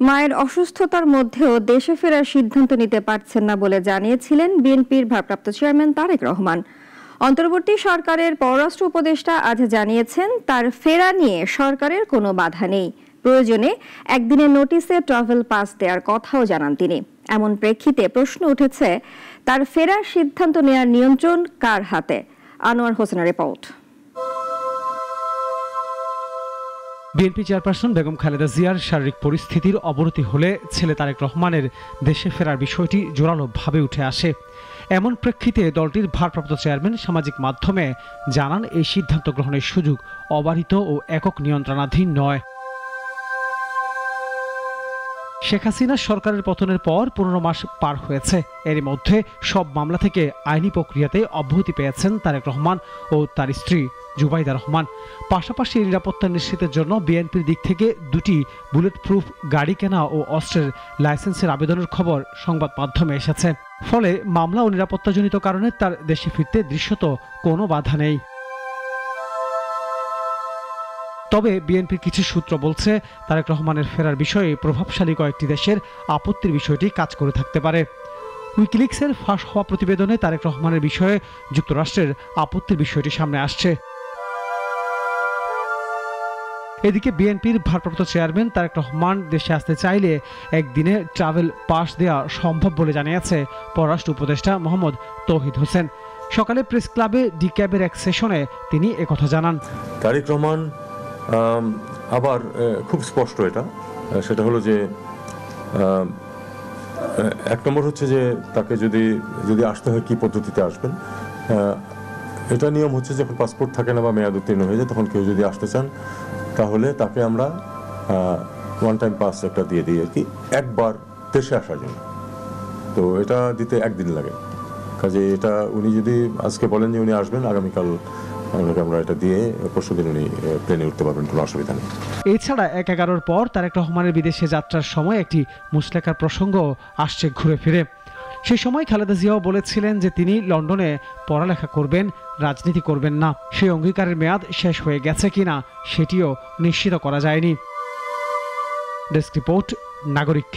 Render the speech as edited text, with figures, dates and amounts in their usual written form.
মায়ের অসুস্থতার মধ্যেও দেশে ফেরার সিদ্ধান্ত নিতে পারছেন না বলে জানিয়েছিলেন বিএনপির ভারপ্রাপ্ত চেয়ারম্যান তারেক রহমান। অন্তর্বর্তী সরকারের পররাষ্ট্র উপদেষ্টা আজ জানিয়েছেন, তার ফেরা নিয়ে সরকারের কোনো বাধা নেই। প্রয়োজনে একদিনের নোটিশে ট্রাভেল পাস দেওয়ার কথাও জানান তিনি। এমন প্রেক্ষিতে প্রশ্ন উঠেছে, তার ফেরার সিদ্ধান্ত নেওয়ার নিয়ন্ত্রণ কার হাতে? আনোয়ার হোসেনের report. BNP chairperson Begum Khaleda জিয়ার শারীরিক পরিস্থিতির অবনতি হলে ছেলে তারেক রহমানের দেশে ফেরার বিষয়টি জোরালোভাবে উঠে আসে। এমন প্রেক্ষিতে দলটির ভারপ্রাপ্ত চেয়ারম্যান সামাজিক মাধ্যমে জানান, এই সিদ্ধান্ত গ্রহণের সুযোগ অবারিত ও একক নিয়ন্ত্রণাধীন নয়। শেখ হাসিনা সরকারের পতনের পর 15 মাস পার হয়েছে। এর মধ্যে সব মামলা থেকে আইনি প্রক্রিয়াতে অব্যাহতি পেয়েছেন তারেক রহমান ও তার স্ত্রী জুবাইদা রহমান। পাশাপাশি নিরাপত্তা নিশ্চিতের জন্য বিএনপির দিক থেকে দুটি বুলেট প্রুফ গাড়ি কেনা ও অস্ত্রের লাইসেন্সের আবেদনের খবর সংবাদ মাধ্যমে এসেছে। ফলে মামলা ও নিরাপত্তাজনিত কারণে তার দেশে ফিরতে দৃশ্যত কোনো বাধা নেই। তবে বিএনপির কিছু সূত্র বলছে, তারেক রহমানের ফেরার বিষয়ে প্রভাবশালী কয়েকটি দেশের আপত্তির বিষয়টি কাজ করে থাকতে পারে। উইকিলিক্সের ফাঁস হওয়া প্রতিবেদনে তারেক রহমানের বিষয়ে যুক্তরাষ্ট্রের আপত্তির বিষয়টি সামনে আসছে। এদিকে বিএনপির ভারপ্রাপ্ত চেয়ারম্যান তারেক রহমান দেশে আসতে চাইলে একদিনে ট্রাভেল পাস দেওয়া সম্ভব বলে জানিয়েছে পররাষ্ট্র উপদেষ্টা মোহাম্মদ তৌহিদ হোসেন। সকালে প্রেস ক্লাবে ডি ক্যাবের এক সেশনে তিনি একথা জানান। তারেক রহমান আবার খুব স্পষ্ট সেটা হলো যে এক নম্বর হচ্ছে যে তাকে যদি আসতে হয় কি পদ্ধতিতে আসবেন। এটা নিয়ম হচ্ছে যখন পাসপোর্ট থাকে না বা মেয়াদ উত্তীর্ণ হয়ে যায়, তখন কেউ যদি আসতে চান তাহলে তাকে আমরা ওয়ান টাইম পাস একটা দিয়ে দিই আর কি, একবার দেশে আসার জন্য। তো এটা দিতে একদিন লাগে। কাজে এটা উনি যদি আজকে বলেন যে উনি আসবেন, আগামীকাল আমরা এটা দিয়ে পরশুদিন উনি প্লেনে উঠতে পারবেন, কোনো অসুবিধা নেই। এছাড়া 1/11 পর তারেক রহমানের বিদেশে যাত্রার সময় একটি মুচলেকার প্রসঙ্গ আসছে ঘুরে ফিরে। সেই সময় খালেদা জিয়াও বলেছিলেন যে তিনি লন্ডনে পড়ালেখা করবেন, রাজনীতি করবেন না। সেই অঙ্গীকারের মেয়াদ শেষ হয়ে গেছে কিনা সেটিও নিশ্চিত করা যায়নি। ডেস্ক রিপোর্ট, নাগরিক।